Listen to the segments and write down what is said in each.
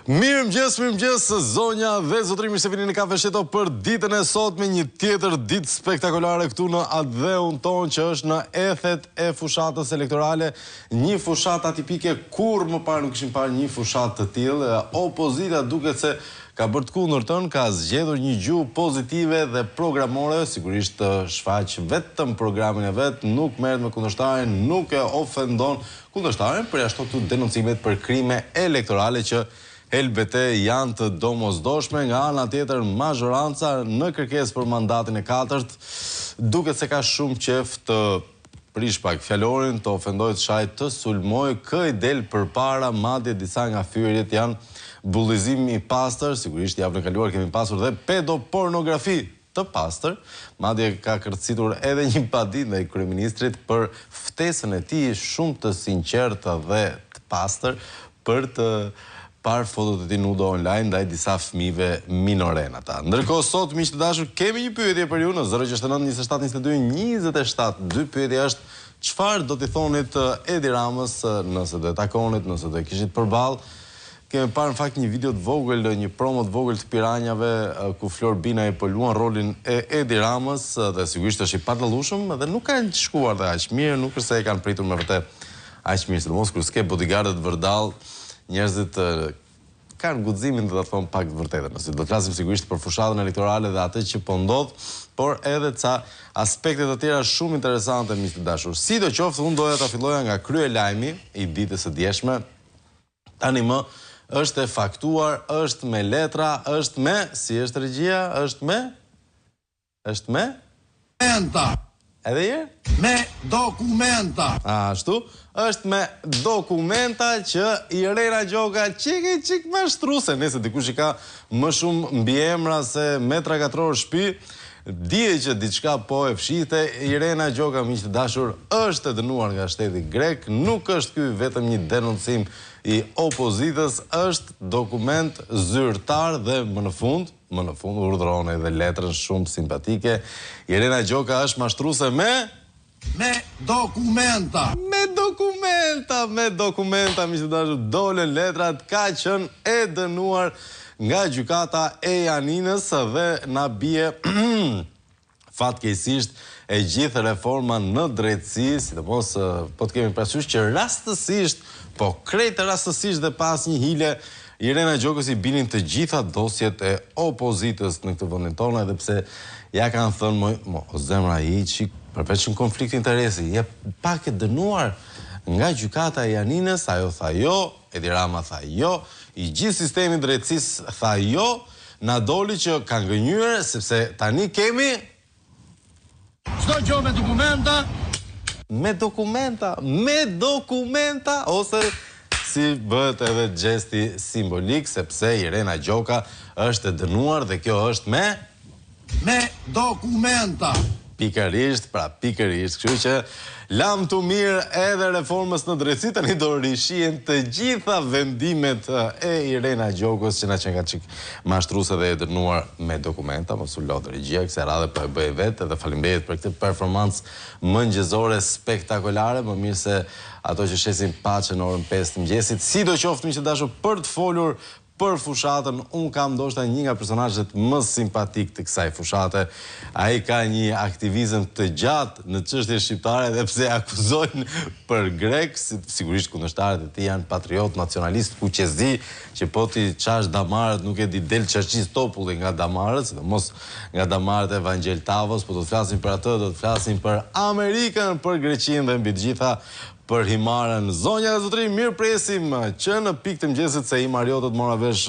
Mirëmëngjes, zonja dhe zotëri, mirë se vini në Kafe Sheto për ditën e sotme, një tjetër ditë spektakolare këtu në atë tonë që është në ethet e fushatës elektorale, një fushatë atipike, kur më parë nuk kishim parë një fushatë të tillë. Opozita duket se ka bërë të kundërtën, ka zgjedhur një gjuhë pozitive dhe programore, sigurisht shfaq vetëm programin e vet, nuk merret me kundërshtarin, nuk e ofendon kundërshtarin, përjashtohet denoncimet për krime elektorale që LBT janë të domosdoshme. Nga ana tjetër, mazhoranca në kërkesë për mandatin e 4, duket se ka shumë qef të prish pak fjalorin, të ofendojë të shaj, të sulmoj, kë i del përpara, madje disa nga fyerjet janë bullizim i pastër, sigurisht javën e kaluar kemi pasur dhe pedopornografi të pastër, madje ka kërcitur edhe një padinë ndaj kryeministrit për ftesën e tij shumë të sinqertë dhe të pastër për të parë fotot e tij nudo online ndaj disa fëmijëve minoren ata. Ndërkohë sot, miq të dashur, kemi një pyetje për ju në 069 27 22 27. Dy pyetja është: çfarë do t'i thonit Edi Ramës nëse do e takonit, nëse do e kishit përballë? Kemi parë në fakt një video të vogël, një promo të vogël të Piranjave ku Flor Bina e luan rolin e Edi Ramës dhe sigurisht është i padallueshëm dhe nuk kanë shkuar dhe aq mirë, nuk është se e kanë pritur me vërtet aq mirë, sidomos kur s'ke bodyguardët vërdall. Njerëzit kanë guximin dhe të thonë pak të vërtetën. Nëse do të flasim sigurisht për fushatën elektorale dhe atë që po ndodh, por edhe ca aspekte të tjera shumë interesante, miq të dashur. Sidoqoftë, unë doja ta filloja nga kryelajmi i ditës së djeshme. Tani më është e faktuar, është me letra, është me, si është regjia, është me dokumenta. Edhe herë? Me dokumenta. Ashtu, është me dokumenta që Irena Gjoka çik mashtruese, nëse dikush i ka më shumë mbiemra se metra katror shtëpi, dije që diçka po e fshite. Irena Gjoka, miq të dashur, është e dënuar nga shteti grek, nuk është ky vetëm një denoncim i opozitës, është dokument zyrtar dhe më në fund urdhëron edhe letrën shumë simpatike. Irena Gjoka është mashtruese me dokumenta. Me dokumenta, miq të dashur, dolen letrat, ka qenë e dënuar nga gjykata e Janinës dhe na bie fatkeqësisht e gjithë reforma në drejtësi, sidomos po të kemi parasysh që rastësisht, po krejtë rastësisht dhe pas një hile, Irena Gjokës i binin të gjitha dosjet e opozitës në këtë vendin tonë, edhe pse ja kanë thënë o zemra i çik, përveç një konflikt interesi, je pak e dënuar nga gjykata e Janinës, ajo tha jo, Edi Rama tha jo, i gjithë sistemi drejtësisë tha jo, na doli që ka ngënjur sepse tani kemi çdo gjë me dokumenta, ose si bëhet edhe gjesti simbolik, sepse Irena Gjoka është e dënuar dhe kjo është me dokumenta. Pikërisht, kështu që lam të mirë edhe reformës në drejtësi, tani do rishihen të gjitha vendimet e Irena Gjokës që na qenë ka çik mashtruese dhe e dënuar me dokumenta, mos u lot regjia, kësaj radhe po e bëj vetë dhe faleminderit për këtë performancë mëngjesore spektakolare, më mirë se ato që shesin paçën në orën 5 të mëngjesit. Sidoqoftë, miq të dashur, për të folur për fushatën, unë kam ndoshta një nga personazhet më simpatik të kësaj fushate. Ai ka një aktivizëm të gjatë në çështje shqiptare dhe pse akuzojnë për grek, sigurisht kundërshtarët e tij janë patriot nacionalist kuqezi, që po ti çash damarët nuk e di del çarçis topulli nga damarët, sidomos nga damarët e Evangel Tavos, po do të flasim për atë, do të flasim për Amerikën, për Greqinë dhe mbi të gjitha për himarën. Zonja dhe zotëri, mirë presim që në pikë të mëngjesit se i mariotët mora vesh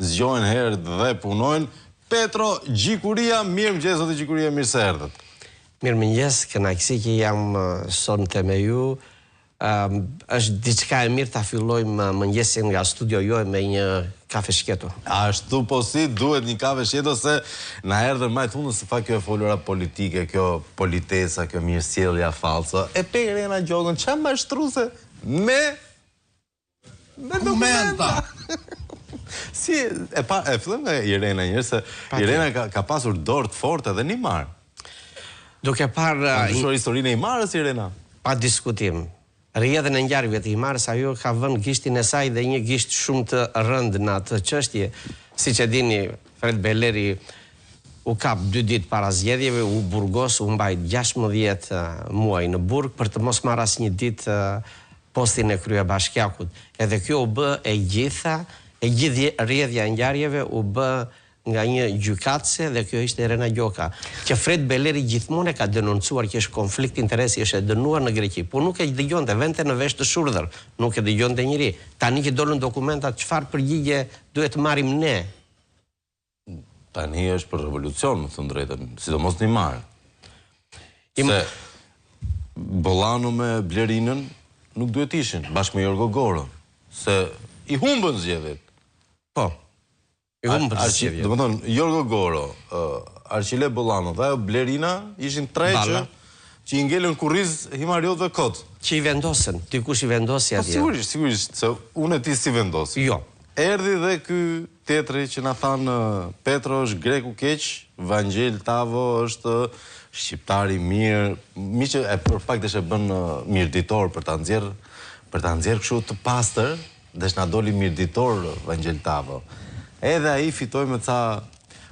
zgjojnë herë dhe punojnë. Petro Gjikuria, mirë mëngjes, zoti Gjikuria, mirë se erdhët. Mirë mëngjes, kënaqësi që jam sonte me ju. Është diçka e mirë ta fillojmë mëngjesin nga studio juaj me një kafe shketo. Ashtu po si duhet një kafe shketo, se na erdhën më të se fa kjo e folura politike, kjo politesa, kjo mirësjellja fallse. E pe Irena Gjokën, ç'a mashtruese me dokumenta. Si e fillojmë me Irena njërë, se Irena ka pasur dorë të fortë edhe Neymar. Duke parë historinë e Neymarës, Irena. Pa diskutim. rrjedhën e ngjarjeve të Himarës, ajo ka vënë gishtin e saj dhe një gisht shumë të rënd në atë çështje. Siç e dini, Fred Belleri u kap 2 ditë para zgjedhjeve, u burgos, u mbajt 16 muaj në burg për të mos marrë asnjë ditë postin e kryebashkiakut. Edhe kjo u bë e gjithë rrjedhja e ngjarjeve u bë nga një gjykatëse dhe kjo ishte Irena Gjoka, që Fred Belleri gjithmonë e ka denoncuar që është konflikt interesi, është e dënuar në Greqi, por nuk e dëgjonte, vente në vesh të shurdhër, nuk e dëgjonte njëri. Tani që dolën dokumentat, çfarë përgjigje duhet të marrim ne? Tani është për revolucion, më thënë drejtën, sidomos një marë. Se Bollano me Blerinën nuk duhet ishin, bashkë me Jorgo Goro, se i humbën zgjedhjet. Po. Do më thonë, Jorgo Goro, Arqile Bollano dhe Blerina ishin 3 që i ngellën kurriz himariotëve kot. Që i vendosen, dikush i vendosi atje. Sigurisht, se unë e ti si vendosi. Jo. Erdhi dhe ky tetri që na thanë Petro është greku keq, Vangjel Tavo është shqiptari mirë, mi që për fakt është e bën mirëditor për ta nxjerrë kështu të pastër, dhe s'na doli mirëditor Vangjel Tavo. Edhe ai fitoi me ca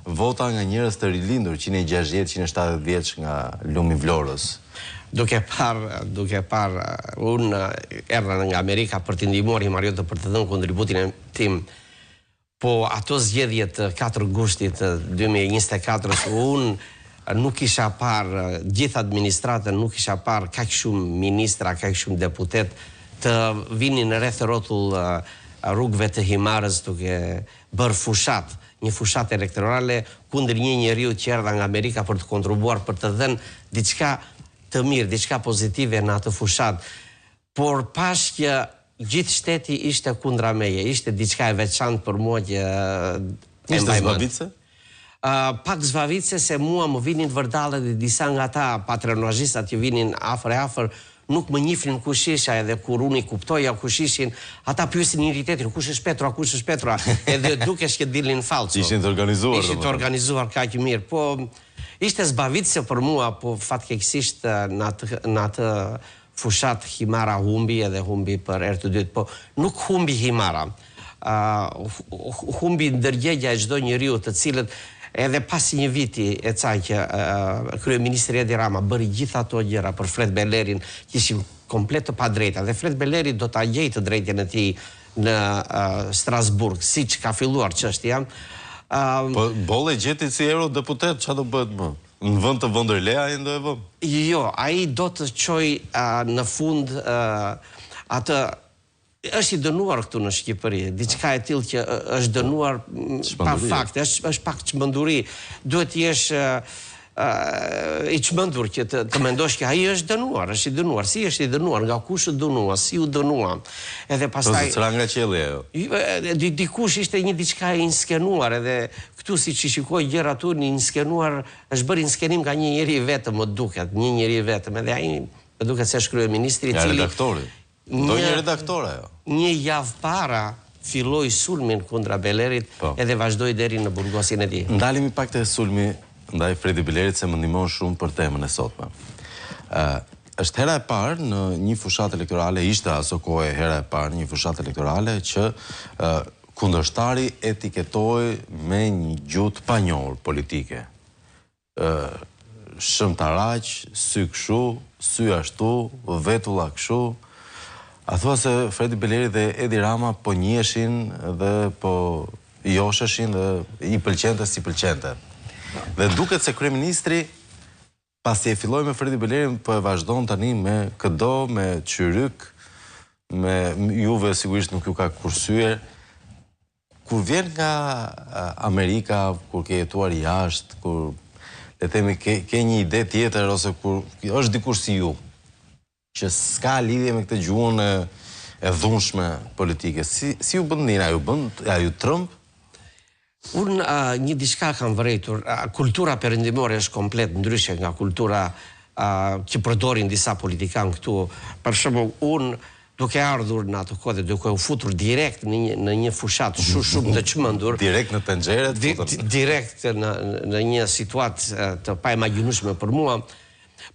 vota nga njerëz të rilindur, 160-170 vjeç nga lumi Vlorës. Duke parë, unë erdha nga Amerika për të ndihmuar himariotët për të dhënë kontributin e tim, po ato zgjedhjet 4 gushtit 2024-s, unë nuk isha parë, gjithë administratën nuk isha parë kaq shumë ministra, kaq shumë deputet të vinin rreth rrotull rrugëve të Himarës duke bërë fushat, një fushat elektorale kundër një njeriu që erdha nga Amerika për të kontribuar për të dhënë diçka të mirë, diçka pozitive në atë fushat. Por pash që gjithë shteti ishte kundra meje, ishte diçka e veçantë për mua që ishte zbavice? Pak zbavice se mua më vinin të vërdallet dhe disa nga ta patronazhistat që vinin afër nuk më njifnin kush isha, edhe kur unë i kuptoja kush ishin, ata pyesin njëri tjetrin, kush është Petra, kush është Petra, edhe dukesh që dilnin falco. Ishin të organizuar. Ishin të organizuar kaq mirë, po ishte zbavitse për mua, po fatkeqësisht në atë fushat Himara humbi edhe humbi për herë të dytë, po nuk humbi Himara. Humbi ndërgjegja e çdo njeriu të cilët edhe pasi një viti e caj që kryeministri Edi Rama bëri gjitha ato gjëra për Fred Bellerin, që ishin komplet të padrejta, dhe Fred Belleri do ta gjejë të drejtën e tij në Strasburg, siç ka filluar çështja. Po bolle gjeti si eurodeputet, çfarë do bëhet më? Në vend të von der Leyen do e vëm? Jo, ai do të çojë në fund atë. Është i dënuar këtu në Shqipëri, diçka e tillë që është dënuar pa fakt, është pak çmenduri. Duhet të jesh i çmendur që të mendosh që ai është i dënuar. Si është i dënuar, nga kush u dënua, si u dënua. Edhe pastaj çfarë nga qielli ajo? Dikush ishte një diçka e inskenuar, edhe këtu siç i shikoj gjërat tu, inskenuar, është bërë inskenim nga një njeri vetëm, më duket, një njeri vetëm, edhe ai më duket se është kryeministri i cili do një redaktor ajo. Një javë para filloi sulmin kundra Bellerit edhe vazhdoi deri në burgosin e tij. Ndalemi pak te sulmi ndaj Fredi Bellerit se më ndihmon shumë për temën e sotme. Është hera e parë në një fushat elektorale, ishte aso kohë hera e parë në një fushat elektorale që kundërshtari etiketoi me një gjuhë pa njohur politike. Shëmtaraq, sy kshu, sy ashtu, vetulla kshu. A thua se Fredi Belleri dhe Edi Rama po njiheshin dhe po josheshin dhe i pëlqente si pëlqente. Dhe duket se kryeministri pasi e filloi me Fredi Bellerin po e vazhdon tani me këdo, me qyryk, me juve sigurisht nuk ju ka kursyer. Kur vjen nga Amerika, kur ke jetuar jashtë, kur le të themi ke një ide tjetër ose kur është dikush si ju, që s'ka lidhje me këtë gjuhën e dhunshme politike. Si ju bën nina? A ju Trump? Unë një diçka kam vërejtur. Kultura perëndimore është komplet ndryshe nga kultura që përdorin disa politikanë këtu. Për shembull, unë duke ardhur në atë kohë, duke u futur direkt në një fushat shumë të çmendur. Direkt në tenxhere? Direkt në një situatë të pa imagjinueshme për mua.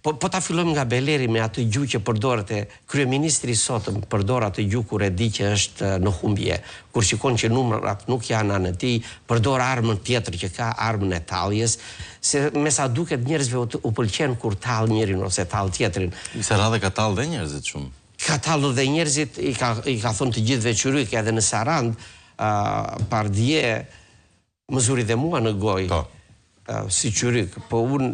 Po ta fillojmë nga Beleri me atë gjuhë që përdoret e kryeministri sotëm përdor atë gjuhë kur e di që është në humbje, kur shikon që numrat nuk janë anë e tij, përdor armën tjetër që ka, armën e talljes, se me sa duket njerëzve u pëlqen kur tall njërin ose tall tjetrin. Se radhe ka tall dhe njerëzit shumë. Ka tallur dhe njerëzit, i ka thonë të gjithëve qyryk, edhe në Sarand, pardje më zuri dhe mua në gojë. Si qyryk, po unë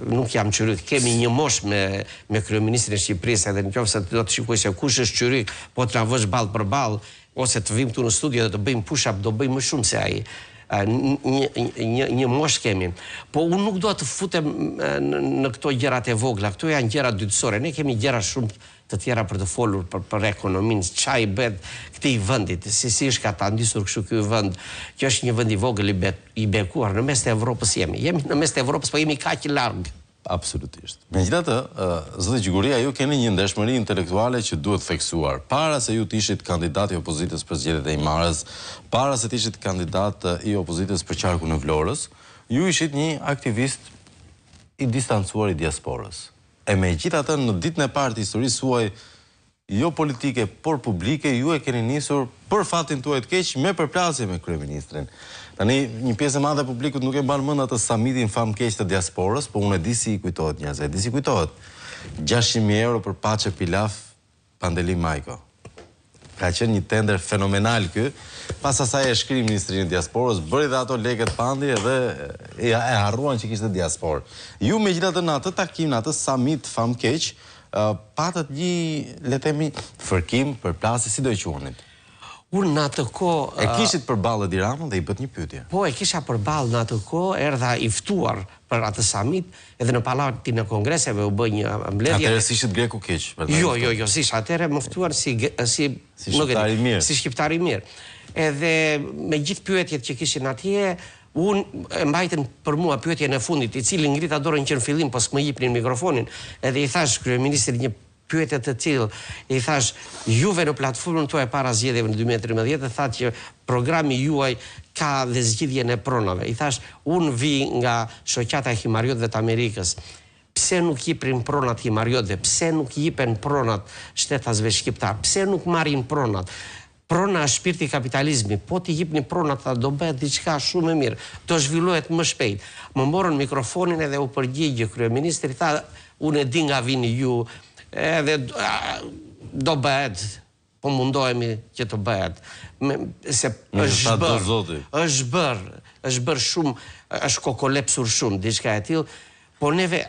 nuk jam qyryk, kemi një mosh me kryeministrin e Shqipërisë, edhe në qoftë se do të shikoj se kush është qyryk, po të na vësh ballë për ballë, ose të vim këtu në studio dhe të bëjmë push-up, do bëjmë më shumë se ai. Një mosh kemi. Po unë nuk do të futem në këto gjërat e vogla, këto janë gjëra dytësore, ne kemi gjëra shumë të tjera për të folur për ekonominë, ç'a i bëhet këtij vendit, si është ka ta ndisur kështu ky vend, që është një vend i vogël i bekuar, në mes të Evropës jemi në mes të Evropës, po jemi kaq larg. Absolutisht. Megjithatë, zoti Gjiguria, ju keni një ndeshmëri intelektuale që duhet theksuar. Para se ju të ishit kandidat i opozitës për zgjedhjet e Imarës, para se të ishit kandidat i opozitës për qarkun e Vlorës, ju ishit një aktivist i distancuar i diasporës. E megjithatë, në ditën e parë të historisë suaj, jo politike, por publike, ju e keni nisur për fatin tuaj të keq me përplasje me kryeministrin. Tani, një pjesë e madhe e publikut nuk e mban mend atë samitin famkeq të diasporës, po unë e di si i kujtohet njerëzve, e di si kujtohet. 600.000 euro për paçe pilaf Pandeli Majko. Ka qenë një tender fenomenal ky. Pas asaj e shkri Ministrinë e Diasporës, bëri dhe ato lekët pandi edhe e harruan që kishte diasporë. Ju megjithatë në atë takim, në atë summit famkeq, patët një, le të themi, fërkim, përplasje, si do e quhenit? Unë në atë kohë... E kishit përballë Edi Ramën dhe i bët një pyetje. Po, e kisha përballë në atë kohë, erdha i ftuar për atë summit, edhe në Pallatin e Kongreseve u bë një mbledhje. Atëherë si ishit greku keq? Jo, si ishte atëherë më ftuar si shqiptar i mirë. Si shqiptar i mirë. Edhe me gjithë pyetjet që kishin atje, unë e mbajtën për mua pyetjen e fundit, i cili ngrita dorën që në fillim, po s'më jepnin mikrofonin, edhe i thash kryeministrit një pyetje të tillë, i thash, juve në platformën tuaj para zgjedhjeve në 2013 thatë që programi juaj ka dhe zgjidhjen e pronave. I thash, unë vi nga shoqata e himariotëve të Amerikës. Pse nuk jepin pronat himariotëve? Pse nuk jepen pronat shtetasve shqiptar? Pse nuk marrin pronat? Prona është shpirti i kapitalizmit, po t'i jepni pronat do bëhet diçka shumë e mirë, do zhvillohet më shpejt. Më morën mikrofonin edhe u përgjigj kryeministri, tha, unë e di nga vini ju, edhe do bëhet, po mundohemi që të bëhet. Se është bërë shumë, është kokolepsur shumë, diçka e tillë, po neve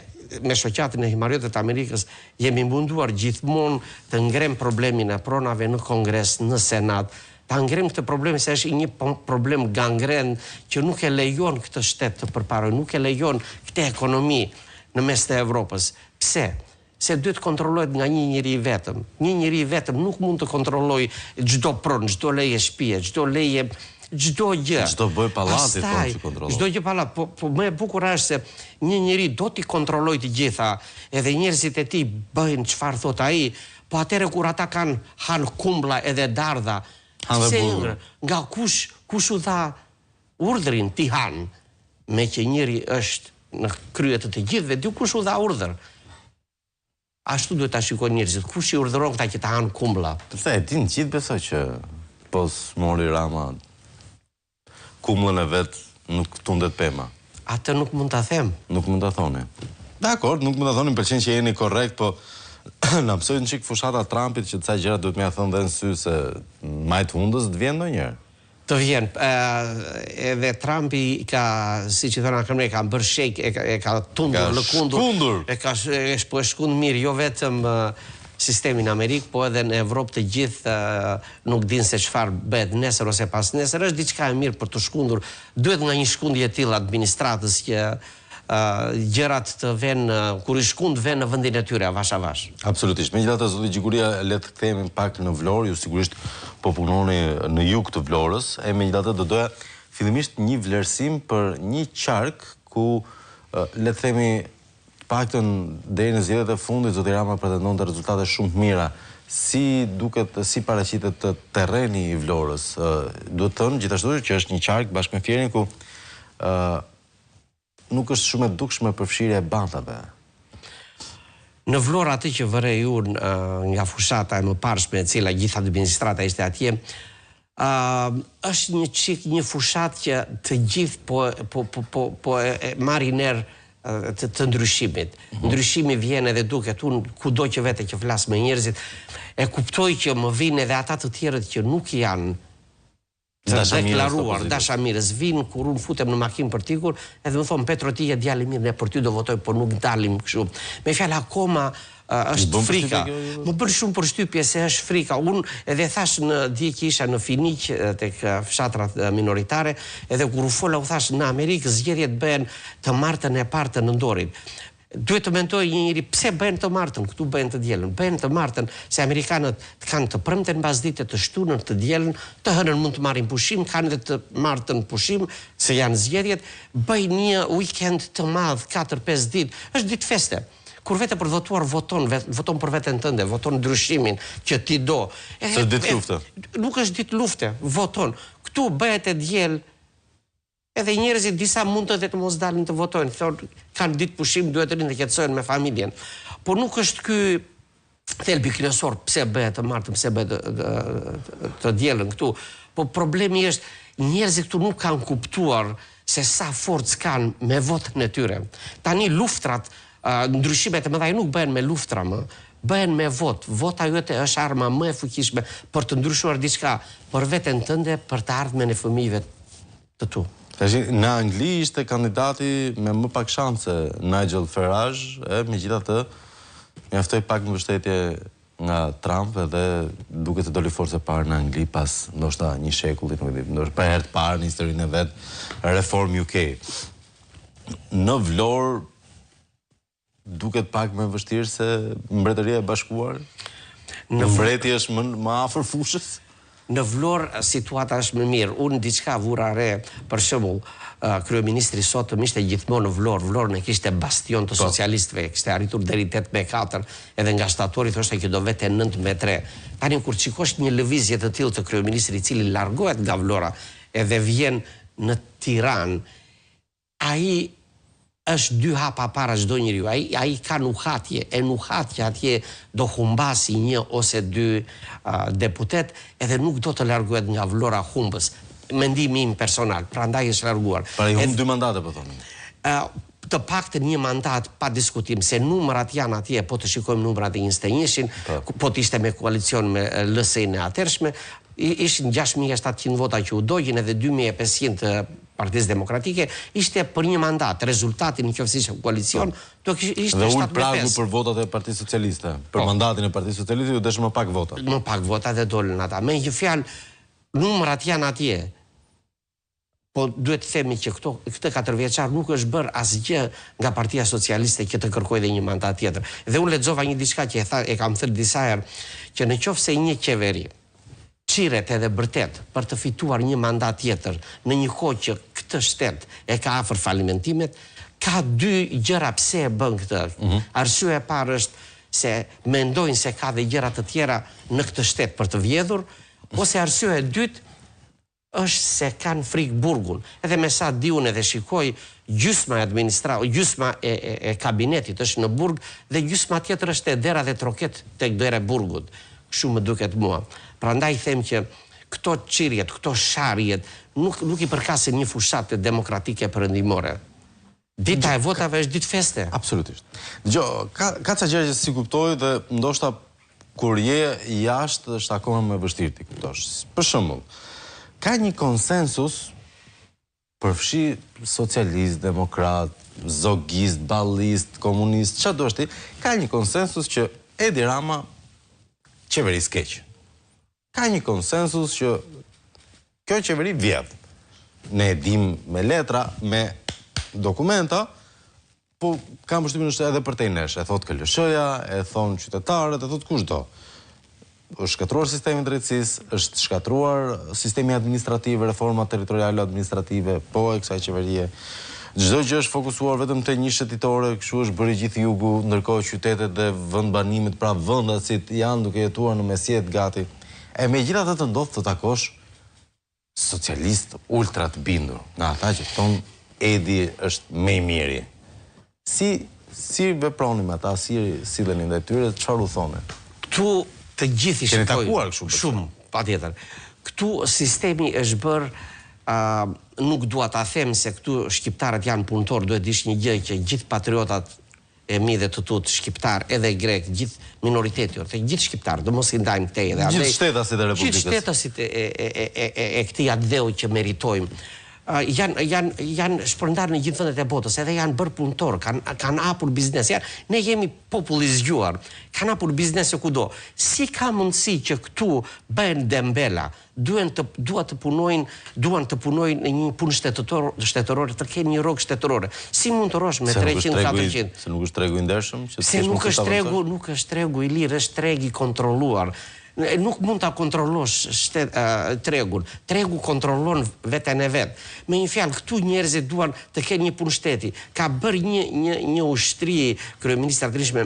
me shoqatën e himariotëve të Amerikës jemi munduar gjithmonë të ngrem problemin e pronave në Kongres, në Senat, ta ngrem këtë problem se është një problem gangren që nuk e lejon këtë shtet të përparoj, nuk e lejon këtë ekonomi në mes të Evropës. Pse? Se duhet kontrollohet nga një njeri vetëm. Një njeri vetëm nuk mund të kontrollojë çdo pronë, çdo leje shtëpie, çdo leje, çdo gjë. Çdo bëj pallati thonë që kontrollon. Çdo gjë pallat, po më e bukur është se një njeri do t'i kontrollojë të gjitha, edhe njerëzit e tij bëjnë çfarë thot ai, po atëherë kur ata kanë han kumblla edhe dardha, nga kush u dha urdhrin ti han, me që njëri është në krye të gjithëve, di kush u dha urdhër. Ashtu duhet ta shikojnë njerëzit, kush i urdhëron këta që ta hanë kumblla. Përse e din gjithë besoj që pos mori Rama kumllën e vet nuk tundet pema. Atë nuk mund ta them. Nuk mund ta thoni. Dakor, nuk mund ta thoni pëlqen që jeni korrekt, po na mësoi një çik fushata Trumpit që ca gjëra duhet më ia thënë dhe në sy se majt hundës të vjen ndonjëherë. Të vjen, edhe Trumpi ka, si që thëna këmre, ka bërë shek, e ka tundur, lëkundur, e shkund mirë, jo vetëm sistemin Amerikë, po edhe në Evropë të gjithë nuk din se çfarë bëhet nesër ose pas nesër, është diçka e mirë për të shkundur, duhet nga një shkundje e tillë administratës që gjërat të venë, kur i shkund venë në vendin e tyre, avash avash. Absolutisht. Megjithatë, zoti Gjiguria, le të kthehemi pak në Vlorë, ju sigurisht po punoni në jug të Vlorës, e megjithatë do doja fillimisht një vlerësim për një qark ku le të themi të paktën deri në zgjedhjet e fundit zoti Rama pretendonte rezultate shumë të mira. Si duket, si paraqitet terreni i Vlorës? Duhet thënë gjithashtu që është një qark bashkë me Fierin ku nuk është shumë e dukshme përfshirja e bantave. Në Vlorë atë që vërej unë nga fushata e më parshme e cila gjitha administrata ishte atje, është një fushat që të gjithë po marrin erë të ndryshimit. Ndryshimi vjen edhe duket unë kudo që vete që flas me njerëzit, e kuptoj që më vinë edhe ata të tjerët që nuk janë të deklaruar, dashamirës, vinë kur unë futem në makinë për tikur, edhe më thonë, Petro ti e djali mirë, ne për ty do votoj, por nuk dalim kështu. Me fjalë akoma është frika. Më bën shumë përshtypje se është frika. Unë edhe thash në dje që isha në Finiq tek fshatrat minoritare, edhe kur u fola u thash në Amerikë zgjedhjet bëhen të martën e parë të nëndorit. Duhet të mendoj njëri pse bëhen të martën, këtu bëhen të dielën. Bëhen të martën se amerikanët kanë të premten mbasdite, të shtunën, të dielën, të hënën mund të marrin pushim, kanë edhe të martën pushim se janë zgjedhjet, bëjnë një weekend të madh 4-5 ditë, është ditë feste. Kur vete për votuar voton për veten tënde, voton ndryshimin që ti do. Është ditë lufte. Nuk është ditë lufte, voton. Këtu bëhet e diel. Edhe njerëzit disa mund të mos dalin të votojnë, thonë kanë ditë pushim, duhet të rinë të qetësojnë me familjen. Por nuk është ky thelbi kryesor pse bëhet të martën, pse bëhet të dielën këtu. Po problemi është njerëzit këtu nuk kanë kuptuar se sa forcë kanë me votën e tyre. Tani luftrat, ndryshimet e mëdha nuk bëhen me luftra më, bëhen me vot. Vota jote është arma më e fuqishme për të ndryshuar diçka për veten tënde, për të ardhmen e fëmijëve të tu. Në Angli ishte kandidati me më pak shanse Nigel Farage, megjithatë mjaftoi pak mbështetje nga Trump edhe duket se doli forcë e parë në Angli pas ndoshta një shekulli, nuk e di, ndoshta për herë të parë në historinë e vet Reform UK. Në Vlorë duket pak më vështirë se Mbretëria e Bashkuar. Në Mbreti është më afër fushës. Në Vlorë situata është më mirë. Unë diçka vura re, për shembull, kryeministri sot ishte gjithmonë në Vlorë. Vlorë ne kishte bastion të socialistëve, kishte arritur deri 8-4, edhe nga shtatori thoshte që do vete 9-3. Tani kur shikosh një lëvizje të tillë të kryeministrit i cili largohet nga Vlora edhe vjen në Tiranë, ai është 2 hapa para çdo njeriu. Ai ka nuhatje, e nuhatja atje do humbasi 1 ose 2 deputet, edhe nuk do të largohet nga Vlora humbës. Mendimi im personal, prandaj është larguar. Pra i humb 2 mandate po thoni. Të paktën 1 mandat pa diskutim, se numrat janë atje, po të shikojmë numrat e 21-shin, po të ishte me koalicion me LSI-n e atërshme, ishin 6.700 vota që u dojgjën edhe 2.500 të Partisë Demokratike, ishte për 1 mandat. Rezultati në qoftë ishte koalicion, do ishte 7-5. Dhe ul pragu për votat e Partisë Socialiste. Për mandatin e Partisë Socialiste ju desh më pak vota. Më pak vota dhe dolën ata. Me një fjalë, numrat janë atje. Po duhet të themi që këtë 4 vjeçar nuk është bërë asgjë nga Partia Socialiste që të kërkojë edhe një mandat tjetër. Dhe unë lexova një diçka që e kam thënë disa herë, që në qoftë se një qeveri qiret edhe bërtet për të fituar një mandat tjetër në një kohë që këtë shtet e ka afër falimentimet, ka 2 gjëra pse e bën këtë. Arsyeja e parë është se mendojnë se ka dhe gjëra të tjera në këtë shtet për të vjedhur, ose arsyeja e dytë është se kanë frikë burgun. Edhe me sa di unë edhe shikoj, gjysma e kabinetit është në burg dhe gjysma tjetër është e dera dhe troket tek dera e burgut. Kështu më duket mua. Prandaj them që këto çirjet, këto sharjet nuk i përkasin një fushatë demokratike perëndimore. Dita e votave është ditë feste. Absolutisht. Dgjoj, ka ca gjëra që si kuptoj dhe ndoshta kur je jashtë është akoma më vështirë ti kuptosh. Për shembull, ka një konsensus përfshi socialist, demokrat, zogist, ballist, komunist, çfarë do të thotë, ka një konsensus që Edi Rama qeverisë keq. Ka një konsensus që kjo qeveri vjedh. Ne e dim me letra, me dokumenta, po kam përshtypjen është edhe për te nesh. E thot KLSH-ja, e thon qytetarët, e thot kushdo. Është shkatruar sistemi i drejtësisë, është shkatruar sistemi administrativ, reforma territoriale administrative, po e kësaj qeverie. Çdo gjë është fokusuar vetëm te një shtetitore, kështu është bërë gjithë jugu, ndërkohë qytetet dhe vendbanimet, pra vendasit janë duke jetuar në mesjet gati. E megjithatë të ndodh të takosh socialist ultra të bindur, nga ata që thonë Edi është më i miri. Si Si vepronim ata, si sillenin ndaj tyre, çfarë u thonë? Këtu të gjithë i shikojnë. Keni takuar kështu? Shumë, patjetër. Këtu sistemi është bërë, nuk dua ta them se këtu shqiptarët janë punëtor, duhet dish një gjë që gjithë patriotat e mi dhe të tutë shqiptar, edhe grek, gjithë minoriteti, gjithë shqiptar, do mos i ndajmë këtej edhe gjithë shtetasit e Republikës. Gjithë shtetasit e këtij atdheu që meritojmë. Janë shpërndarë në gjithë vendet e botës, edhe janë bërë punëtor, kanë hapur biznes. Ne jemi popull i zgjuar, kanë hapur biznes e kudo. Si ka mundësi që këtu bëhen dembela, duan të punojnë në një punë shtetërore, të kenë një rrogë shtetërore. Si mund të rosh me 300-400? Se nuk është tregu i ndershëm? Se nuk është tregu i lirë, është treg i kontrolluar. Nuk mund ta kontrollosh tregun. Tregu kontrollon veten e vet. Me një fjalë, këtu njerëzit duan të kenë një punë shteti. Ka bërë një ushtri kryeministri atëhershme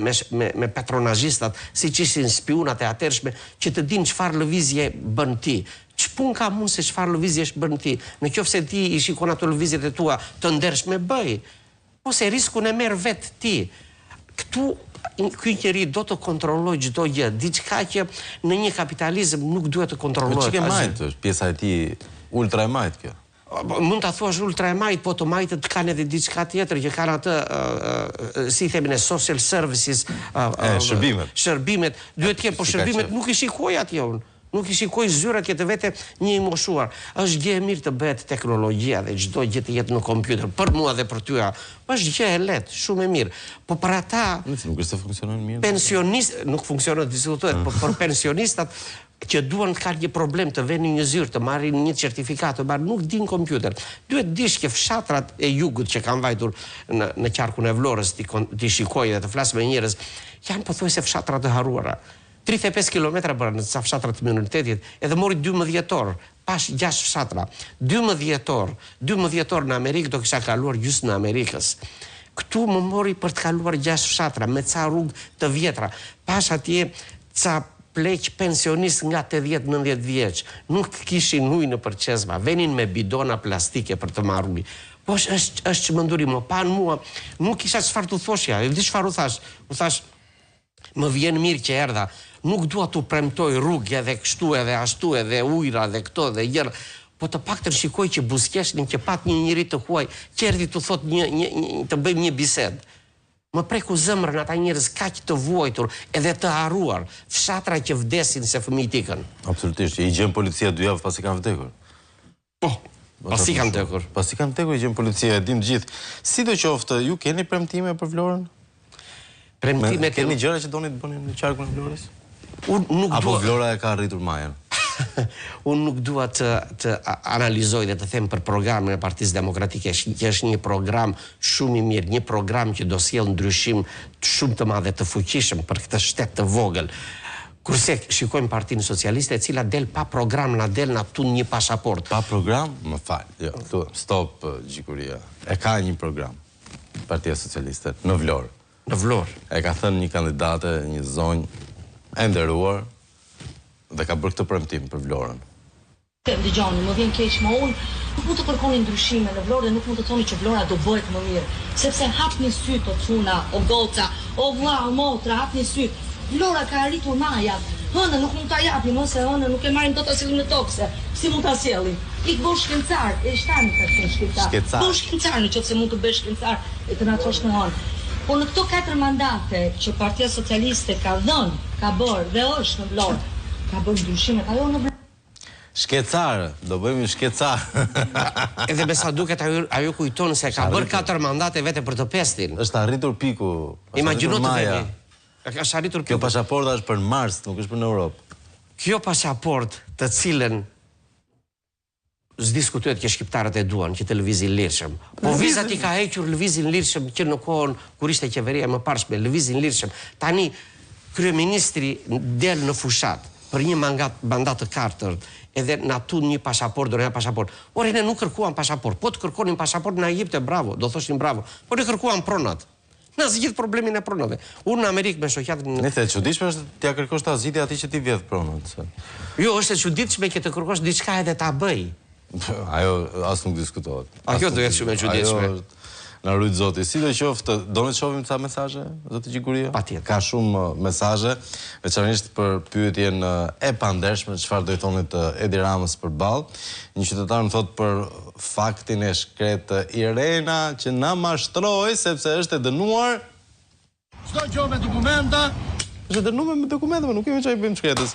me patronazhistat, siç ishin spionat e atëhershme, që të dinë çfarë lëvizje bën ti. Ç'pun ka mund se çfarë lëvizjesh bën ti. Në qoftë se ti i shikon ato lëvizjet e tua të ndershme, bëj. Ose riskun e merr vet ti. Këtu ky njeri do të kontrolloj çdo gjë, diçka që në një kapitalizëm nuk duhet të kontrollohet. Çike majt, është pjesa e tij ultra e majt kjo. Mund ta thuash ultra e majt, po të majtët kanë edhe diçka tjetër, që kanë atë si themin e social services, shërbimet, duhet të kenë, po shërbimet nuk i shikoj atje unë. Nuk i shikoj zyrat jetë vete një i moshuar. Është gjë e mirë të bëhet teknologjia dhe çdo gjë të jetë në kompjuter. Për mua dhe për ty, është gjë e lehtë, shumë e mirë. Po për ata, nuk është se funksionon mirë. Pensionistë, nuk funksionon, diskutohet, po për pensionistat që duan të kanë një problem të venë një zyrë, të marrin një certifikat, të marrin, nuk din kompjuter. Duhet dish që fshatrat e jugut që kanë vajtur në qarkun e Vlorës, ti shikoj dhe të flas me njerëz, janë pothuajse fshatra të harruara. 35 kilometra bërë në ca fshatra të minoritetit, edhe mori 12 orë, pash 6 fshatra. 12 orë në Amerikë do kisha kaluar gjysmë në Amerikës. Këtu më mori për të kaluar 6 fshatra, me ca rrugë të vjetra. Pash atje ca pleq pensionist nga 80-90 vjeç. Nuk kishin ujë në përqezma, venin me bidona plastike për të marrë ujë. Po është çmenduri, më pan mua, nuk kisha çfarë të thoshja, e di çfarë u thash. U thash, më vjen mirë që erdha. Nuk dua t'u premtoj rrugë edhe kështu edhe ashtu edhe ujra edhe këto dhe gjëra, po të paktën shikoj që buzëqeshnin që pat një njeri të huaj, që erdhi të thot të bëjmë një bisedë. Më preku zemrën ata njerëz kaq të vuajtur edhe të harruar, fshatra që vdesin se fëmijët ikën. Absolutisht, i gjen policia 2 javë pasi kanë vdekur. Po, pasi kanë vdekur. Pasi kanë vdekur i gjen policia, e dim gjithë. Sidoqoftë, ju keni premtime për Vlorën? Keni gjëra që doni të bëni në qarkun e Vlorës? Apo Vlora e ka arritur majën? Unë nuk dua të analizoj dhe të them për programin e Partisë Demokratike, që është një program shumë i mirë, një program që do sjellë ndryshim shumë të madh dhe të fuqishëm për këtë shtet të vogël. Kurse shikojmë Partinë Socialiste, e cila del pa program, na del na tund një pasaport. Pa program? Më fal. Jo, stop gjikuria. E ka një program Partia Socialiste në Vlorë. Në Vlorë. E ka thënë një kandidate, një zonjë e nderuar dhe ka bërë këtë premtim për Vlorën. Dëgjoni, më vjen keq, më unë nuk mund të kërkoni ndryshime në Vlorë dhe nuk mund të thoni që Vlora do bëhet më mirë, sepse hapni syt o çuna, o goca, o vlla, o motra, hapni syt. Vlora ka arritur majat. Hënë nuk mund ta japim, ose hënë nuk e marrim dot as në tokse. Si mund ta sjellim? Ik bosh shkencar, e shtani ka qenë shkencar. Bosh shkencar, nëse mund të bësh shkencar e të na çosh në hënë. Po në këto 4 mandate që Partia Socialiste ka dhënë, ka bërë dhe është në Vlorë, ka bërë ndryshime, ka dhënë në Vlorë. Shkecar, do bëjmë shkecar. Edhe me sa duket ajo kujton se ka bërë 4 mandate vete për të pestin. Është arritur piku. Imagjino të veni. Është arritur piku. Kjo pasaporta është për Mars, nuk është për në Europë. Kjo pasaport të cilën s'diskutohet që shqiptarët e duan, që të lëvizin lirshëm. Po vizat i ka hequr lëvizin lirshëm që në kohën kur ishte qeveria më parshme, lëvizin lirshëm. Tani kryeministri del në fushat për një mandat të 4 edhe na tund një pasaport, do na pasaport. Ore ne nuk kërkuam pasaport. Po të kërkonin pasaport na jepte bravo, do thoshin bravo. Po ne kërkuam pronat. Na zgjidh problemin e pronave. Unë në Amerikë me shoqatën. Nëse e çuditshme është t'ia kërkosh ta zgjidhje atij që ti vjedh pronat. Jo, është e çuditshme që të kërkosh diçka edhe ta bëj. Ajo as nuk diskutohet. Ajo do jetë shumë e çuditshme. Na rujt zoti. Sidoqoftë, do ne shohim ca mesazhe, zoti Gjikuria? Patjetër. Ka shumë mesazhe, veçanërisht për pyetjen e pandershme, çfarë do i thonit Edi Ramës përballë. Një qytetar më thot për faktin e shkret Irena që na mashtroi sepse është e dënuar. Çdo gjë me dokumenta. Është dënuar me dokumenta, nuk kemi çfarë bëjmë shkretës.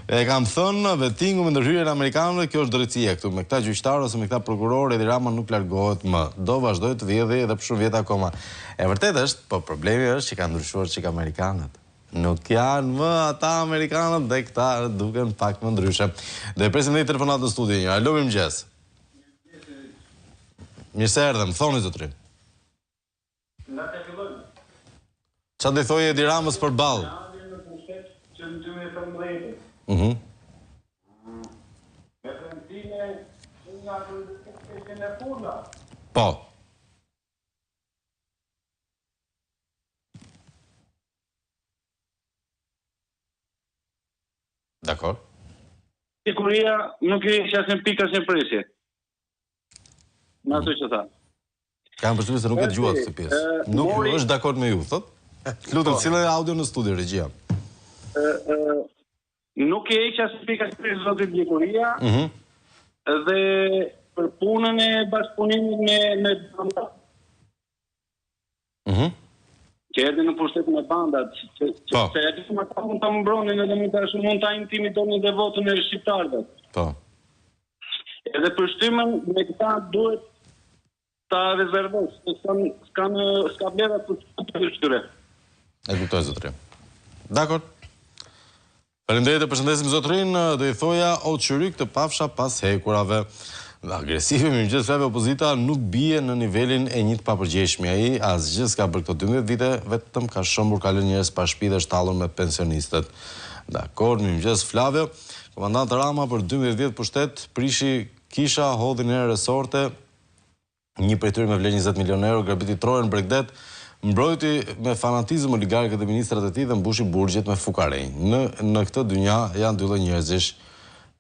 E kam thënë vettingu me ndërhyrjen amerikanëve, kjo është drejtësia këtu. Me këta gjyqtarë ose me këta prokurorë, Edi Rama nuk largohet më. Do vazhdoj të vjedhë edhe për shumë vjet akoma. E vërtet është, po problemi është që ka ndryshuar çik amerikanët. Nuk janë më ata amerikanët dhe këta duken pak më ndryshe. Do e presim një telefonat në studio një. Alo, mirëmëngjes. Mirë se erdhëm, thoni zotrin. Çfarë do i thojë Edi Ramës përballë? Po. Dakor. Siguria nuk e ishte asnjë pikë asnjë presje. Në ato që tha. Kam përshtypjen se nuk e dëgjuat këtë pjesë. Nuk është dakord me ju, thot? Lutem, cila e audio në studio, regjia? Nuk e ishte asnjë pikë asnjë presje zoti Siguria. Dhe për punën e bashkëpunimit me bandat. Që edhe në pushtetin e bandat, që edhe që ta mund të mbronin edhe mund të intimidonin dhe votën e shqiptarëve. Po. Edhe për shtymën me këta duhet ta rezervosh, s'ka vlera për shtyre. E kuptoj zotrin. Dakor. Faleminderit, e përshëndesim zotrin, do i thoja o qyryk të pafsha pas hekurave. Agresive, mirëmëngjes, fjalë opozita nuk bie në nivelin e një të papërgjeshmi. Ai asgjë s'ka bërë këto 12 vite, vetëm ka shëmbur, ka lënë njerëz pa shtëpi dhe shtallur me pensionistët. Dakor, mirëmëngjes Flavio. Komandant Rama për 12 vjet pushtet prishi kisha hodhin e resorte, një prej tyre me vlerë 20 milionë euro, grabiti Trojën Bregdet, mbrojti me fanatizëm oligarkët dhe ministrat e tij dhe mbushi burgjet me fukarenj. Në këtë dynja janë dy lloj njerëzish.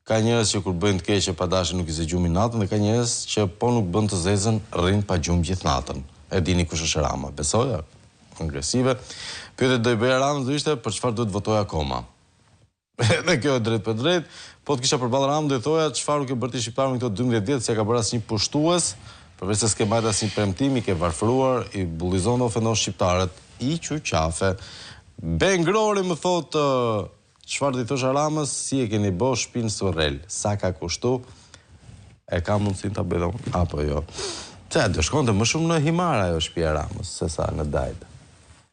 Ka njerëz që kur bëjnë të keqe pa dashje nuk i zë gjumin natën dhe ka njerëz që po nuk bën të zezën rrin pa gjumë gjithë natën. E dini kush është Rama, besoja? Agresive. Pyetjet do i bëja Ramës do ishte për çfarë duhet votoj akoma. Dhe kjo e drejt për drejt, po të kisha përballë Ramën do i thoja çfarë u ke bërë ti shqiptarën këto 12 vjet, s'e ka bërë asnjë pushtues, përveç se s'ke marrë asnjë premtim, i ke varfëruar, i bullizon dhe ofendon shqiptarët, i qafe. Bengrori më thotë çfarë do i thosha Ramës, si e keni bë shtëpinë Sorrel, sa ka kushtu, e ka mundësinë ta bëj apo jo. Çe do shkonte më shumë në Himar ajo shtëpia e Ramës se sa në Dajt.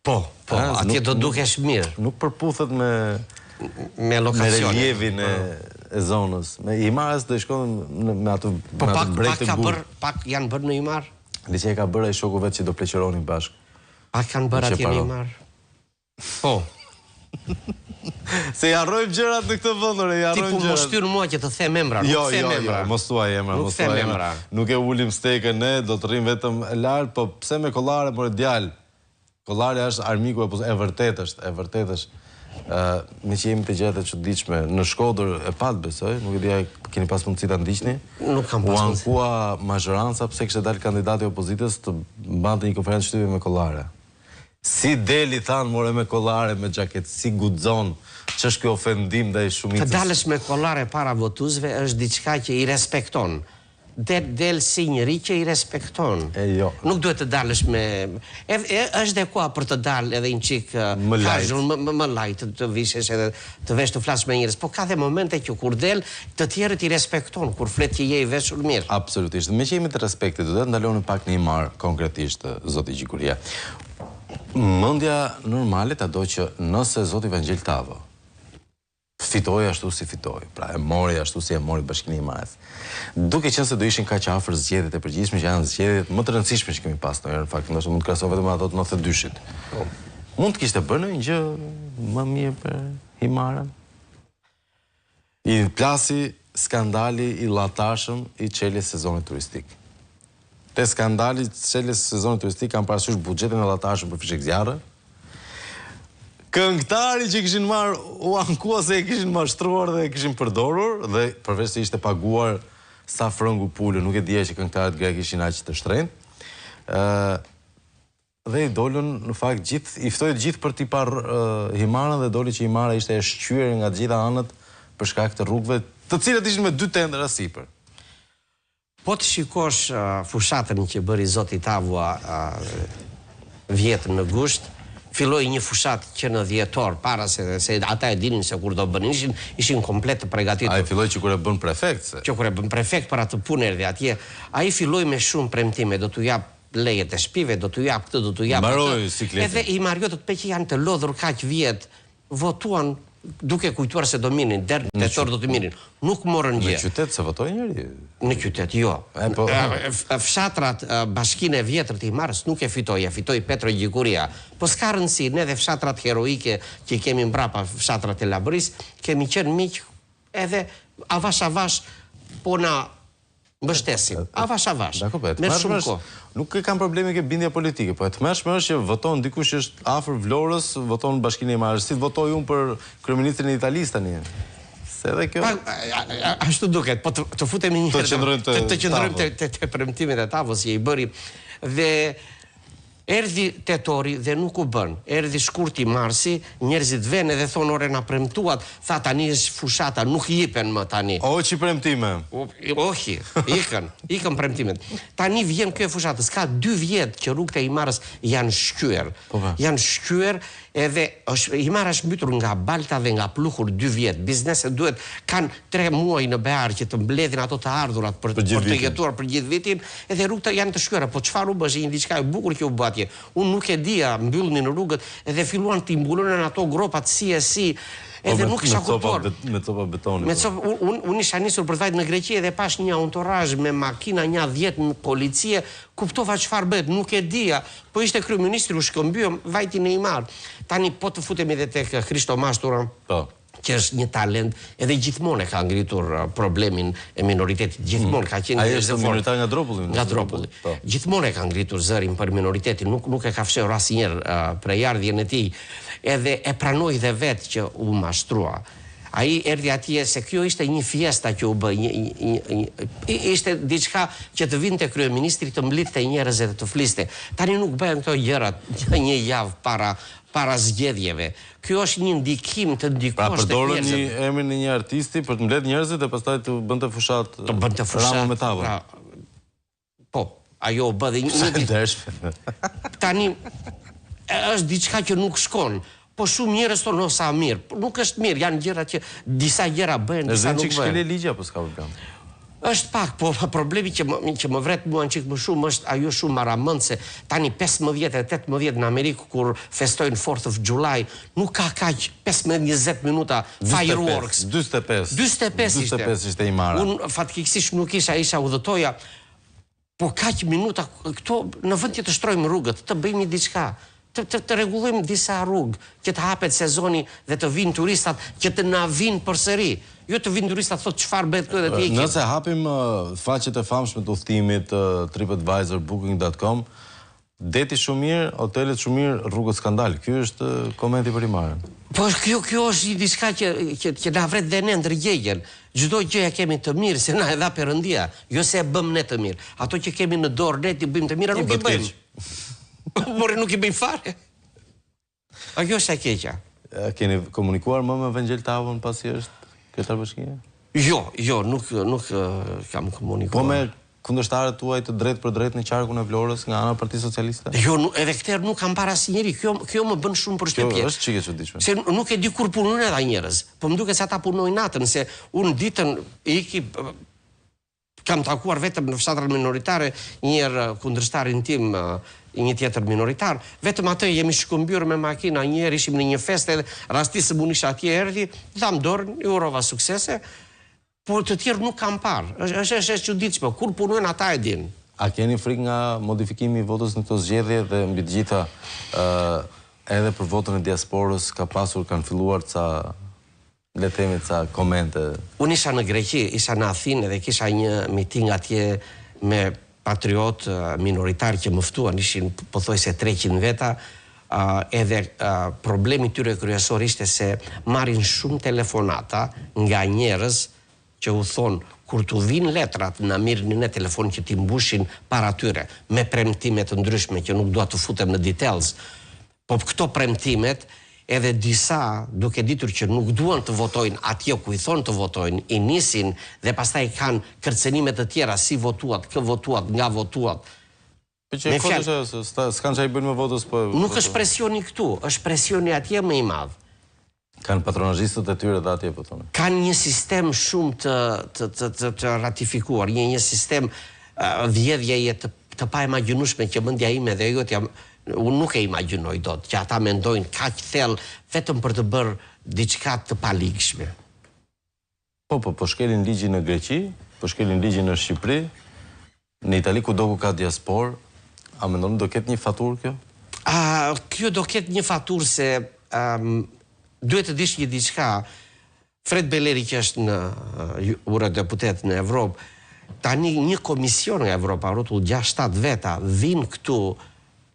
Po, atje do dukesh mirë. Nuk përputhet me lokacione. Me relievin e zonës. Me Himarës do shkonte me ato brek të gurë. Pak janë bërë në Himar? Dhe që e ka bërë ai shoku vetë që do pleqeronin bashkë. Pak kanë bërë atje në Himar? Po. Se jarrojmë gjërat në këtë vëndër, Ti po më shtyrë mua që të them emra, nuk them emra. Jo, mos thuaj emra, Nuk e ulim stekën ne, do të rrim vetëm lart, po pse me kollare por djalë? Kollare është armiku e vërtet është. Me që jemi të gjërat e çuditshme, në Shkodër e pat besoj, nuk e di keni pas mundësi ta ndiqni. Nuk kam pas mundësi. U ankua mazhoranca pse kishte dalë kandidati i opozitës të mbante një konferencë shtypje me kollare. Si deli thanë more me kollare, me xhaket, si guxon, ç'është ky ofendim ndaj shumicës. Të dalësh me kollare para votuesve është diçka që i respekton. Del si njëri që i respekton. Jo. Nuk duhet të dalësh me... është dhe koha për të dalë edhe një qik... Më lajt, të vishesh edhe të vesh të flasë me njërës. Po ka dhe momente që kur del, të tjerët i respekton, kur flet që je i veshur mirë. Absolutisht. Me që jemi të respektit, do të ndalonin pak në Himar, konkretisht, zoti Gjikuria. Mendja normale ta do që nëse zoti Evangel Tavo fitoi ashtu si fitoi, pra e mori ashtu si e mori Bashkinë e Himarës. Duke qenë se do ishin kaq afër zgjedhjet e përgjithshme që janë zgjedhjet më të rëndësishme që kemi pas ndonjëherë, në fakt, ndoshta mund të krahasoj vetëm ato të 92-shit. Mund të kishte bërë një gjë më mirë për Himarën. I plasi skandali i llatashëm i çeljes sezonit turistik. Te skandali çeljes sezonit turistik kanë parasysh buxhetin e llatashëm për fishek zjarre. Këngëtari që kishin marrë u ankua se e kishin mashtruar dhe e kishin përdorur dhe përveç se ishte paguar sa frëngu pulë, nuk e dija që këngëtarët grek ishin aq të shtrenjtë. Dhe i dolën, në fakt, i ftoi gjithë për t'i parë Himarën dhe doli që Himara ishte e shqyer nga gjitha anët për shkak të rrugëve, të cilat ishin me 2 tendera sipër. Po të shikosh fushatën që bëri zoti Tavua vjetën në gusht, filloi një fushat që në dhjetor, para se ata e dinin se kur do bënin, ishin komplet të përgatitur. Ai filloi që kur e bën prefekt. Që kur e bën prefekt për atë punë erdhi atje, ai filloi me shumë premtime, do t'u jap lejet e shtëpive, do t'u jap këtë, do t'u jap këtë. Edhe i Mariotët pe që janë të lodhur kaq vjet, votuan duke kujtuar se do minin, deri në tetor do të minin. Nuk morën gjë. Në qytet se votoi njëri? Në qytet, jo. Fshatrat Bashkinë e Vjetër të Himarës nuk e fitoi Petro Gjikuria. Po s'ka rëndësi, ne dhe fshatrat heroike që kemi mbrapa fshatrat e Labëris, kemi qenë miq edhe avash po na mbështesim. Avash. Me shumë kohë. Nuk e kam probleme ke bindja politike, po e tmerrshme është që voton dikush që është afër Vlorës, voton Bashkinë e Himarës. Si votoj unë për kryeministrin e Italisë tani? Se edhe kjo. Ashtu duket, po të futemi një herë. Të qëndrojmë te premtimet e Tavos që i bëri dhe erdhi tetori dhe nuk u bën. Erdhi shkurti marsi, njerëzit vënë dhe thonë ore na premtuat, tha tani është fushata, nuk jipen më tani. Oqi premtime. Ohi, ikën premtimet. Tani vjen kjo e fushatës. Ka 2 vjet që rrugët e Himarës janë shkyer. Janë shkyer edhe Himara është mbytur nga balta dhe nga pluhur 2 vjet. Bizneset duhet kanë 3 muaj në behar që të mbledhin ato të ardhurat për të jetuar për gjithë vitin, edhe rrugët janë të shkyera. Po çfarë u bë? Një diçka e bukur që u bë atje. Unë nuk e dija, mbyllnin rrugët edhe filluan të imbulonin ato gropat si edhe nuk isha kuptuar. Me copa betoni. Unë isha nisur për të vajtë në Greqi dhe pash një entourage me makina, një 10 në policie, kuptova çfarë bëhet, nuk e dija, po ishte kryeministri u shkëmbyem vajtin e Himar. Tani po të futemi edhe tek Hristo Mashtura. Po. Që është një talent, edhe gjithmonë e ka ngritur problemin e minoritetit, gjithmonë ka qenë ai është minoritar nga Dropulli. Nga Dropulli. Gjithmonë e ka ngritur zërin për minoritetin, nuk e ka fshehur asnjëherë prejardhjen e tij, edhe e pranoi dhe vetë që u mashtrua. Ai erdhi atje se kjo ishte një fiesta që u bë, ishte diçka që të vinte kryeministri të mblidhte njerëz dhe të fliste. Tani nuk bëhen këto gjërat një javë para zgjedhjeve. Kjo është një ndikim të ndikosh tek njerëzit. Pra përdorën emrin e një artisti për të mbledh njerëzit dhe pastaj të bënte fushat. Të bënte fushat. Rama me tavë. Po, ajo bë dhe një. Tani është diçka që nuk shkon. Po shumë njerëz thonë sa mirë. Nuk është mirë, janë gjëra që disa gjëra bëhen, disa nuk bëhen. Është çike ligji apo s'ka problem? Është pak, po problemi që më vret mua një çik më shumë është ajo shumë maramendse. Tani 15 e 18 në Amerikë kur festojnë 4th of July, nuk ka kaq 15-20 minuta fireworks. 45 ishte Himara. Unë fatkeqësisht nuk isha udhëtoja. Po kaq minuta këto në vend që të shtrojmë rrugët, të bëjmë diçka. Të rregullojmë disa rrugë, që të hapet sezoni dhe të vinë turistat, që të na vinë përsëri. Jo të vinë turistat thotë çfarë bëhet këtu dhe të ikin. Nëse hapim faqet e famshme të udhëtimit TripAdvisor, Booking.com, deti shumë mirë, hotelet shumë mirë, rrugët skandal. Ky është komenti për Himarën. Po kjo është diçka që na vret dhe ne ndërgjegjen. Çdo gjë e kemi të mirë se na e dha Perëndia, jo se e bëm ne të mirë. Ato që kemi në dorë ne ti bëjmë të mira, nuk i bëjmë. Por nuk i bëjmë fare. A kjo është e keqja. Keni komunikuar më me Vangel Tavon pasi është kryetar bashkie? Jo, nuk kam komunikuar. Po me kundërshtarët tuaj të drejt për drejt në qarkun e Vlorës nga ana e Partisë Socialiste? Jo, edhe këtë nuk kam para asnjëri. Kjo më bën shumë përshtypje. Kjo është çike çuditshme. Se nuk e di kur punojnë ata njerëz. Po më duket se ata punojnë natën, se unë ditën kam takuar vetëm në fshatrat minoritare, njëherë kundërshtarin tim, një tjetër minoritar, vetëm atë jemi shkëmbyer me makina, njëherë ishim në një festë edhe rastisë unë isha atje erdhi, dham dorën, i urova suksese, por të tjerë nuk kam parë. Është e çuditshme, kur punojnë ata e din. A keni frikë nga modifikimi i votës në këto zgjedhje dhe mbi të gjitha edhe për votën e diasporës kanë filluar le themi ca komente? Unë isha në Greqi, isha në Athinë dhe kisha një miting atje me patriot minoritar që më ftuan, ishin pothuajse 300 veta, edhe problemi tyre kryesor ishte se marrin shumë telefonata nga njerëz që u thonë kur t'u vinë letrat na mirëni në telefon që t'i mbushin para tyre me premtime të ndryshme që nuk dua të futem në details. Po këto premtimet edhe disa duke ditur që nuk duan të votojnë atje ku i thonë të votojnë, i nisin dhe pastaj kanë kërcënime të tjera si votuat, kë votuat, nga votuat. S'kanë që i bënë me votës për... Nuk është presioni këtu, është presioni atje më i madhë. Kanë patronazhistët e tyre dhe atje, po thonë. Kanë një sistem shumë të ratifikuar, një sistem vjedhjeje të pa imagjinueshme që mendja ime dhe jotja, unë nuk e imagjinoj dot, që ata mendojnë kaq thellë vetëm për të bërë diçka të palikshme. Po shkelin ligjin në Greqi, po shkelin ligjin në Shqipëri, në Itali kudo ku ka diasporë, a mendon do ketë një faturë kjo? Kjo do ketë një faturë se duhet të dish një diçka. Fred Belleri që është në eurodeputet në Evropë, tani një komision nga Evropa, rrotull 6-7 veta, vinë këtu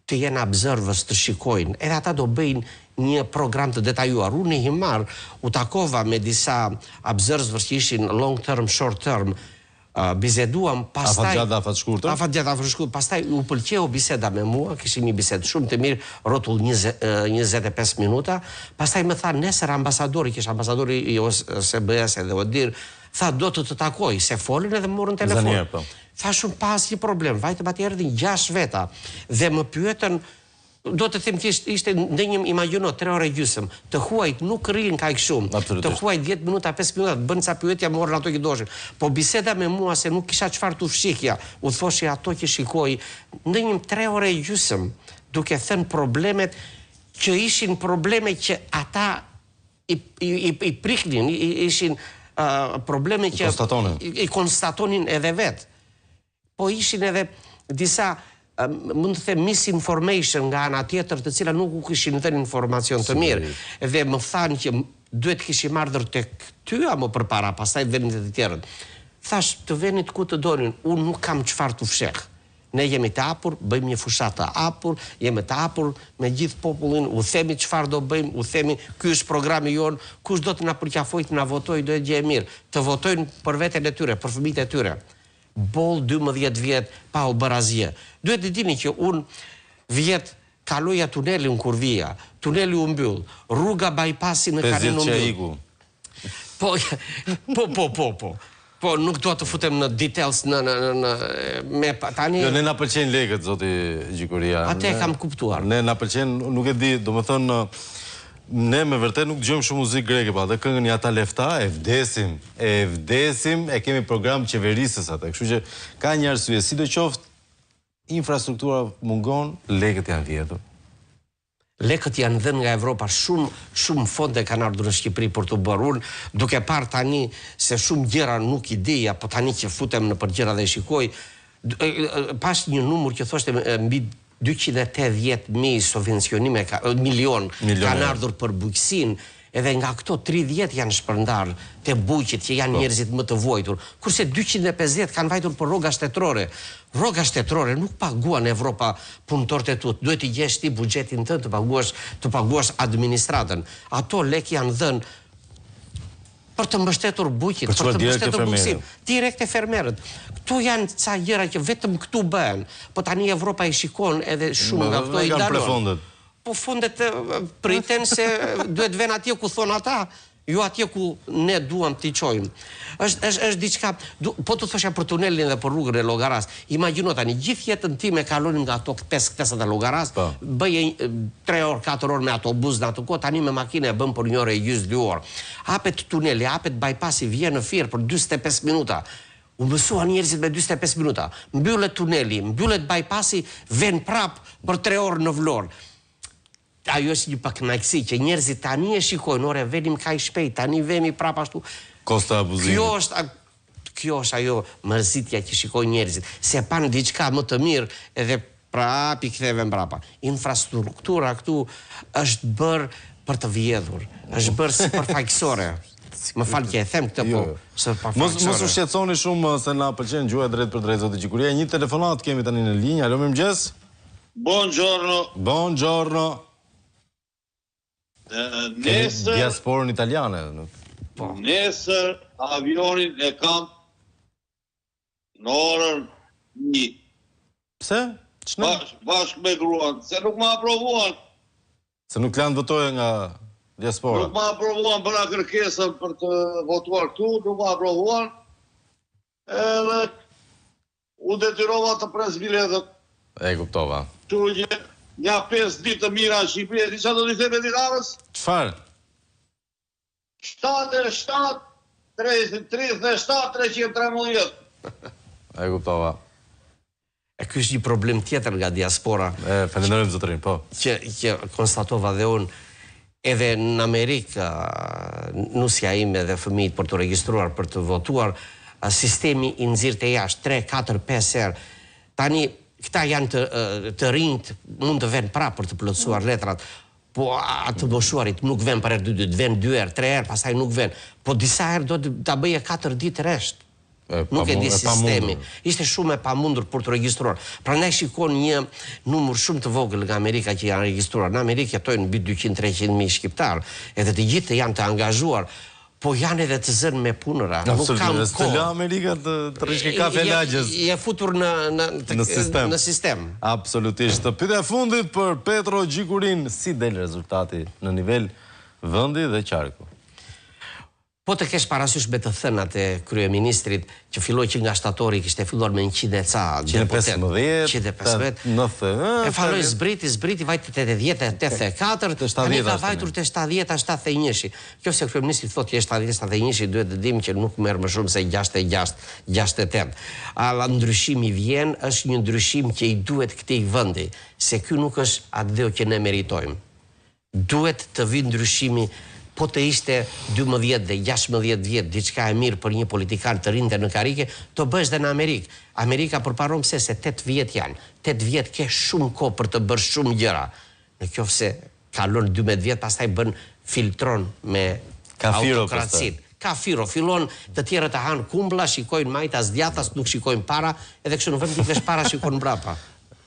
të jenë observers të shikojnë, edhe ata do bëjnë një program të detajuar. Unë i marr, u takova me disa observers që ishin long term, short term, biseduam, pastaj... Afat shkurtër? Afat shkurtër, pastaj u pëlqeu biseda me mua, kishim një bisedë shumë të mirë, rrotull 25 minuta, pastaj më tha nesër ambasadori, kish ambasadori i OSBE-s edhe ODIR, tha do të takoj, se folën edhe morën telefon. Tha shumë pas një problem, vajtëm ati erdhin 6 veta, dhe më pyetën, do të them që ishte ndonjë imagjino 3 orë gjysmë, të huajt nuk rrin kaq shumë, të huajt 10 minuta, 5 minuta, bën ca pyetje, morën ato që doshin. Po biseda me mua se nuk kisha çfarë të fshikja, u thoshi ato që shikoj, ndonjë 3 orë gjysmë, duke thënë problemet që ishin probleme që ata i priknin, ishin probleme që i konstatonin edhe vetë. Po ishin edhe disa, mund të them, misinformation nga ana tjetër të cilat nuk u kishin dhënë informacion të mirë. Dhe më thanë që duhet kishim ardhur tek ty apo përpara, pastaj vendit të tjerët. Thash, të venit ku të donin, unë nuk kam çfarë të fsheh. Ne jemi të hapur, bëjmë një fushat të hapur, jemi të hapur me gjithë popullin, u themi çfarë do bëjmë, u themi ky është programi jon, kush do të na përqafojë, të na votojë, do të gjë e mirë, të votojnë për veten e tyre, për fëmijët e tyre. Boll 12 vjet pa u bërë asgjë. Duhet të dini që unë vjet kaloja tunelin kur vija, tuneli u mbyll, rruga bypassi në Kanin u mbyll. Po, nuk do të futem në details me tani... Jo, ne na pëlqejnë lekët, zoti Gjikuria. Atë e kam kuptuar. Ne na pëlqejnë, nuk e di, do më thënë, ne me vërtet nuk dëgjojmë shumë muzikë greke, pa dhe këngën Ata Lefta, e vdesim, e kemi program qeverisës atë. Kështu që ka një arsye, sidoqoftë infrastruktura mungon, lekët janë vjedhur. Lekët janë dhënë nga Evropa, shumë fonde kanë ardhur në Shqipëri për të bërë. Unë duke parë tani se shumë gjëra nuk i dija, po tani që futem në për gjëra dhe shikoj, pas një numër që thoshte mbi 280.000 subvencionime, milion kanë ardhur për bujqësinë, edhe nga këto 30 janë shpërndar të bujqit që janë njerëzit më të vojtur, kurse 250 kanë vajtur për rroga shtetërore. Rroga shtetërore nuk paguan Evropa punëtorët e tut, duhet i gjesh ti buxhetin tënd të paguash administratën. Ato lek janë dhënë për të mbështetur bujqit, për të mbështetur bujqësinë, direkt e fermerët. Këtu janë ca gjëra që vetëm këtu bëhen, po tani Evropa i shikon edhe shumë nga këto i dalon. Po fondet priten se duhet ven atje ku thonë ata, jo atje ku ne duam t'i qojmë. është diçka, po të thosha për tunelin dhe për rrugën e Llogaras, imagjino tani, gjithë jetën time kalonin nga ato 5 ktesat e Llogaras, bëje 3 orë, 4 orë me autobus në ato kohë, tani me makinë e bëm për 1 orë e gjysmë, 2 orë. Hapet tuneli, hapet bypassi, vjen në Fier për 45 minuta. U mësuan njerëzit me 45 minuta. Mbyllet tuneli, mbyllet bypassi, vjen prap për 3 orë në Vlorë. Ajo është një pakënaqësi që njerëzit tani e shikojnë, ore venim kaq shpejt, tani vemi prap ashtu. Kosta abuzime. Kjo është ajo mërzitja që shikojnë njerëzit, se pan diçka më të mirë edhe prap i ktheve mbrapa. Infrastruktura këtu është bërë për të vjedhur, është bërë sipërfaqësore. Më falë që e them këtë po, sipërfaqësore. Mos u shqetësoni shumë se na pëlqen gjuha drejt për drejt, zoti Gjikuria. Një telefonat kemi tani në linjë. Alo, mirëmëngjes. Buongiorno. Buongiorno. Nesër... Diasporën italiane. Nesër avionin e kam Në orën 1. Pse? Bashkë me gruan, se nuk ma aprovuan. Se nuk lanë votojë nga diaspora. Nuk ma aprovuan bëra kërkesën për të votuar këtu, nuk ma aprovuan. Edhe u detyrova të pres biletët. E kuptova. Që nja 5 ditë të mira në Shqipëri, di që do t'i thebe dinarës? Çfarë? 77, 37, 313. E kuptova. E ky është një problem tjetër nga diaspora. Falenderojmë zotërin, po. Që konstatova dhe unë, edhe në Amerikë, nusja ime dhe fëmijët për të regjistruar, për të votuar, sistemi i nxirr të jashtë 3, 4, 5 herë. Tani, këta janë të rinjt, mund të venë prapë për të plotësuar letrat, po atë moshuarit nuk vën për herë 2, vën 2 herë, 3 herë, pastaj nuk vën. Po disa herë do ta bëje 4 ditë rresht. Nuk e di sistemi. Ishte shumë e pamundur për të regjistruar. Prandaj shikon një numër shumë të vogël nga Amerika që janë regjistruar. Në Amerikë jetojnë mbi 200-300 mijë shqiptar, edhe të gjithë janë të angazhuar, po janë edhe të zënë me punëra. Nuk kanë kohë. Të la Amerika të rishke kafe lagjës. Je futur në sistem. Absolutisht. Pyetja e fundit për Petro Gjikurin, si del rezultati në nivel vendi dhe qarku? Po të kesh parasysh me të thënat e kryeministrit që filloi që nga shtatori kishte filluar me 100 ca 115, 90. E faloi zbriti vajti 80, 84, tani ka vajtur te 70, 71. Kjo se kryeministri thotë që 70, 71 duhet të dimë që nuk merr më shumë se 66, 68. Alla ndryshimi vjen, është një ndryshim që i duhet këtij vendi, se ky nuk është atë që ne meritojmë. Duhet të vi ndryshimi. Po të ishte 12 dhe 16 vjetë, diçka e mirë për një politikan të rinte në karike, të bësh dhe në Amerikë. Amerika përparon se 8 vjetë janë. 8 vjetë ke shumë kohë për të bërë shumë gjëra. Në kjo se kalon 12 vjetë, pastaj bën filtron me autokracinë. Kafiro, fillon të tjerë të hanë kumbla, shikojnë majtas, djatas, nuk shikojnë para, edhe kështu në vend t'i vesh para, shikojnë mbrapa.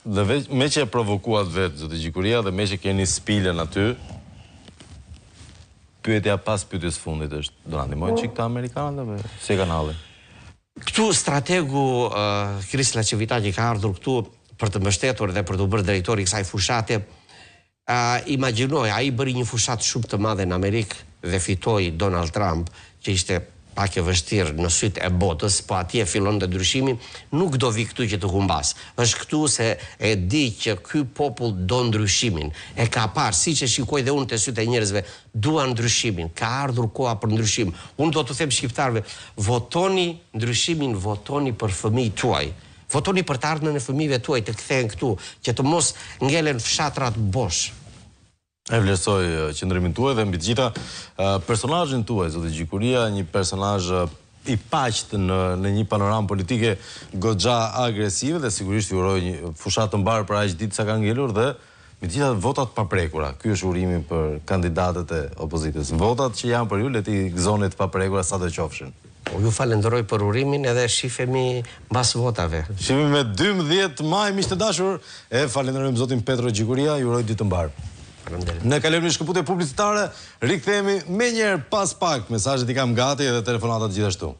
Dhe me që e provokuat vetë, zotë Gjikuria, dhe me që keni spilën aty, pyetja pas pyetjes fundit është, do na ndihmojnë çik këta amerikanët apo si kanë halli? Këtu strategu Kris Laçevitaqi ka ardhur këtu për të mbështetur dhe për të bërë drejtori i kësaj fushate. Imagjinoj, ai bëri një fushatë shumë të madhe në Amerikë dhe fitoi Donald Trump, që ishte pak e vështirë në sytë e botës, po atje fillon të ndryshimi, nuk do vi këtu që të humbas. Është këtu se e di që ky popull do ndryshimin. E ka parë, siç e shikoj dhe unë të sytë e njerëzve, duan ndryshimin. Ka ardhur koha për ndryshim. Unë do të them shqiptarëve, votoni ndryshimin, votoni për fëmijët tuaj. Votoni për të ardhmen e fëmijëve tuaj të kthehen këtu, që të mos ngelen fshatrat bosh. E vlerësoj qëndrimin tuaj dhe mbi të gjitha personazhin tuaj, zotë Gjikuria, një personazh i paqët në një panoramë politike goxha agresive dhe sigurisht ju uroj një fushatë të mbarë për aq ditë sa ka ngelur dhe mbi të gjitha votat paprekura. Ky është urimi për kandidatët e opozitës. Votat që janë për ju le t'i gëzoni të paprekura sa të qofshin. Ju falenderoj për urimin edhe shifemi mbas votave. Shifemi me 12 maj, miq të dashur, e falenderojmë zotin Petro Gjikuria, ju uroj ditë të mbarë. Ne kalojmë në shkëputje publicitare, rikthehemi menjëherë pas pak, mesazhet i kam gati edhe telefonatat gjithashtu.